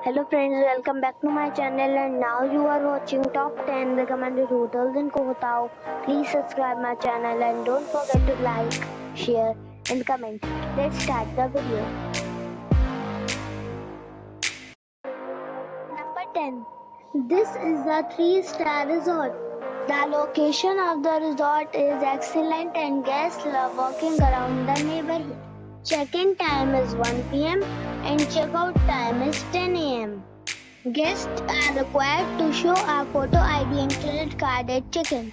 Hello friends, welcome back to my channel and now you are watching top 10 recommended hotels in Koh Tao. Please subscribe my channel and don't forget to like, share and comment. Let's start the video. Number 10. This is a 3-star resort. The location of the resort is excellent and guests love walking around the neighborhood. Check-in time is 1 p.m. and check-out time is 10 a.m. Guests are required to show a photo ID and credit card at check-in.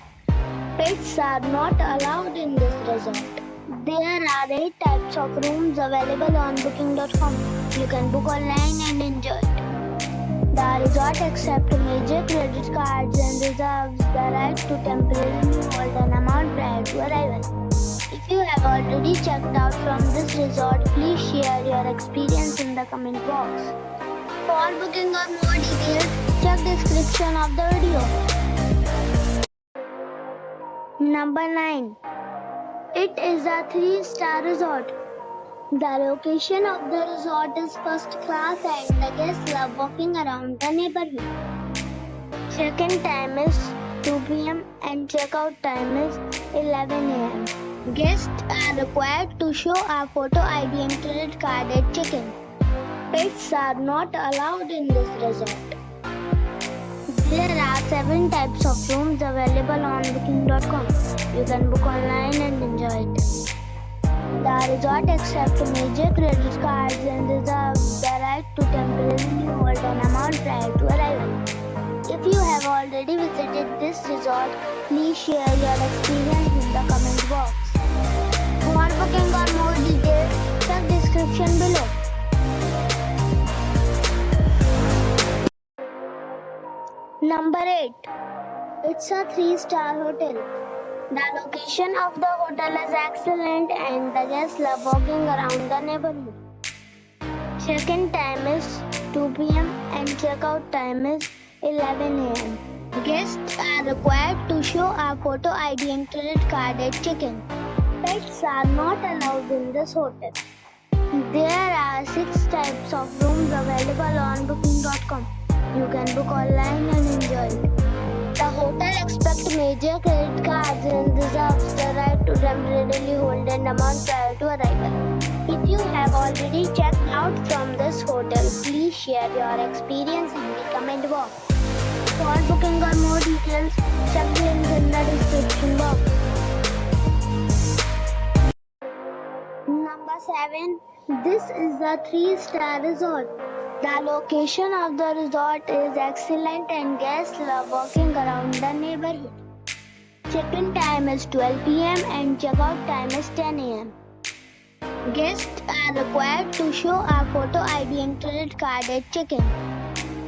Pets are not allowed in this resort. There are 8 types of rooms available on booking.com. You can book online and enjoy it. The resort accepts major credit cards and reserves the right to temporarily hold an amount prior to arrival. If you have already checked out from this resort, please share your experience in the comment box. For booking or more details, check description of the video. Number 9. It is a 3-star resort. The location of the resort is first class and the guests love walking around the neighborhood. Check-in time is 2 p.m. and check-out time is 11 a.m. Guests are required to show a photo ID and credit card at check-in. Pets are not allowed in this resort. There are 7 types of rooms available on booking.com. You can book online and enjoy it. The resort accepts major credit cards and reserves the right to temporarily hold an amount prior to arrival. If you have already visited this resort, please share your experience in the comment box. For booking or more details, check description below. Number 8. It's a 3-star hotel. The location of the hotel is excellent and the guests love walking around the neighborhood. Check-in time is 2 p.m. and check-out time is 11 a.m. Guests are required to show a photo ID and credit card at check-in. Pets are not allowed in this hotel. There are 6 types of rooms available on booking.com. You can book online and enjoy it. The hotel accepts major credit cards and reserves the right to temporarily hold an amount prior to arrival. If you have already checked out from this hotel, please share your experience in the comment box. For booking or more details, check the link in the description box. Number 7. This is a 3-star resort. The location of the resort is excellent and guests love walking around the neighborhood. Check-in time is 12 p.m. and check-out time is 10 a.m. Guests are required to show a photo ID and credit card at check-in.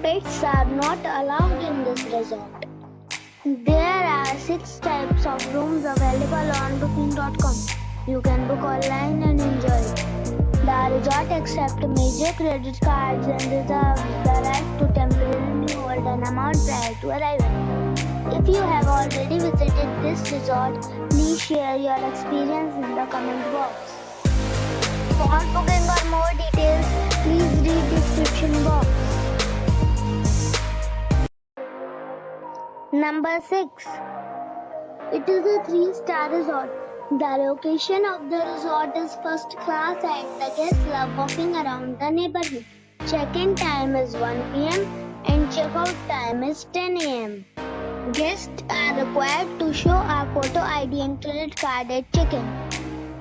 Pets are not allowed in this resort. There are 6 types of rooms available on booking.com. You can book online and enjoy it. The resort accepts major credit cards and reserves the right to temporarily hold an amount prior to arrival. If you have already visited this resort, please share your experience in the comment box. For booking or more details, please read description box. Number 6. It is a 3-star resort. The location of the resort is first class and the guests love walking around the neighborhood. Check-in time is 1 p.m. and check-out time is 10 a.m. Guests are required to show a photo ID and credit card at check-in.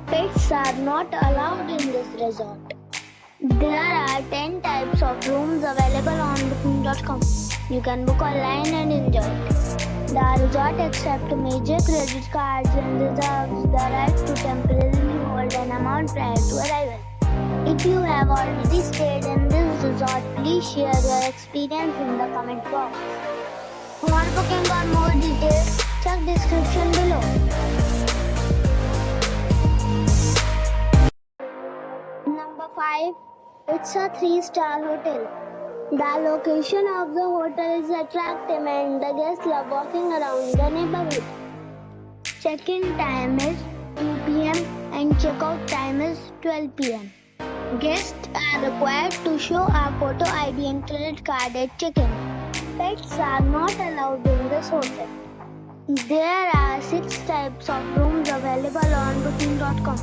Pets are not allowed in this resort. There are 10 types of rooms available on booking.com. You can book online and enjoy it. The resort accepts major credit cards and reserves the right to temporarily hold an amount prior to arrival. If you have already stayed in this resort, please share your experience in the comment box. For booking or more details, check description below. Number 5. It's a 3-star hotel. The location of the hotel is attractive and the guests love walking around the neighborhood. Check-in time is 2 p.m. and check-out time is 12 p.m. Guests are required to show a photo ID and credit card at check-in. Pets are not allowed in this hotel. There are 6 types of rooms available on booking.com.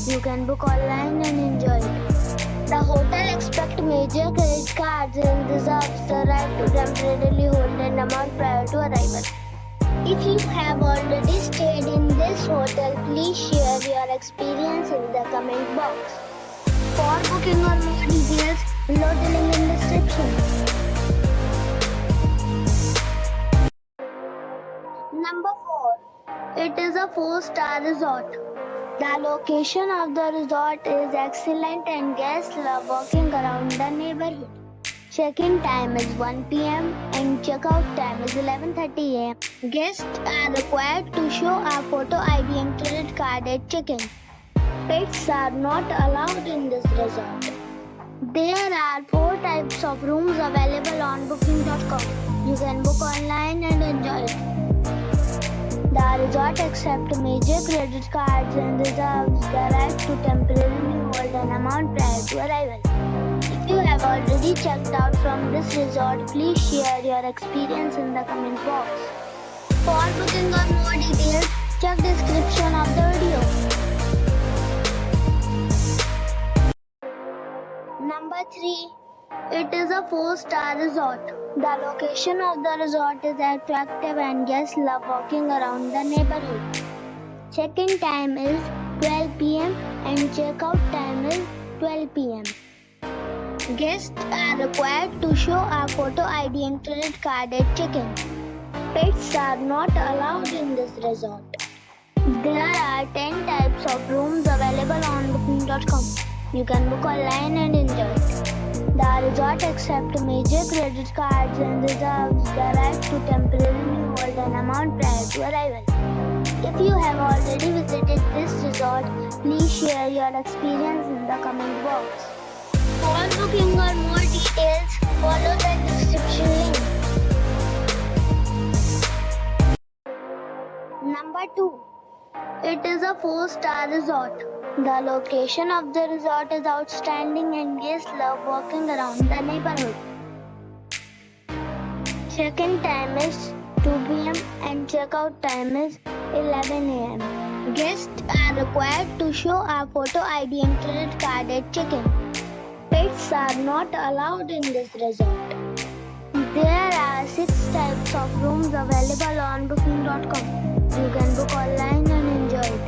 You can book online and enjoy it. The hotel expects major credit cards and reserves the right to temporarily hold an amount prior to arrival. If you have already stayed in this hotel, please share your experience in the comment box. For booking or more details, below the link in description. Number 4. It is a 4-star resort. The location of the resort is excellent and guests love walking around the neighborhood. Check-in time is 1 p.m. and check-out time is 11:30 a.m. Guests are required to show a photo ID and credit card at check-in. Pets are not allowed in this resort. There are 4 types of rooms available on booking.com. You can book online and enjoy it. The resort accepts major credit cards and reserves the right to temporarily hold an amount prior to arrival. If you have already checked out from this resort, please share your experience in the comment box. For booking or more details, check description of the video. Number 3. It is a 4-star resort. The location of the resort is attractive and guests love walking around the neighborhood. Check-in time is 12 p.m. and check-out time is 12 p.m. Guests are required to show a photo ID and credit card at check-in. Pets are not allowed in this resort. There are 10 types of rooms available on booking.com. You can book online and enjoy it. The resort accepts major credit cards and reserves the right to temporarily hold an amount prior to arrival. If you have already visited this resort, please share your experience in the comment box. For booking or more details, follow the description link. Number 2. It is a 4-star resort. The location of the resort is outstanding and guests love walking around the neighborhood. Check-in time is 2 p.m. and check-out time is 11 a.m. Guests are required to show a photo ID and credit card at check-in. Pets are not allowed in this resort. There are 6 types of rooms available on booking.com. You can book online and enjoy it.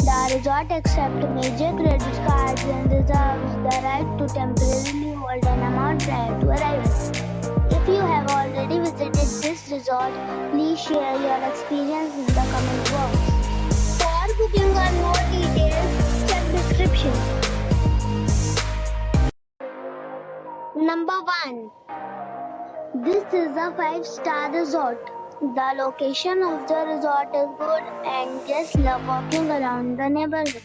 The resort accepts major credit cards and reserves the right to temporarily hold an amount prior to arrival. If you have already visited this resort, please share your experience in the comment box. For booking or more details, check description. Number 1. This is a 5-star resort. The location of the resort is good and guests love walking around the neighborhood.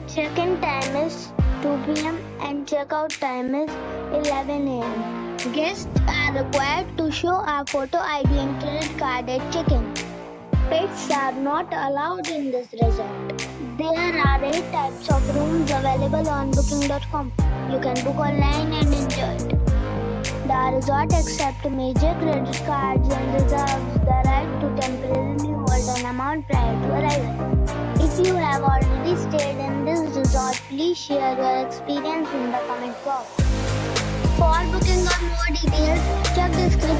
Check-in time is 2 p.m. and check-out time is 11 a.m. Guests are required to show a photo ID and credit card at check-in. Pets are not allowed in this resort. There are 8 types of rooms available on booking.com. You can book online and enjoy it. The resort accepts major credit cards and reserves the right to temporarily hold an amount prior to arrival. If you have already stayed in this resort, please share your experience in the comment box. For booking or more details, check description.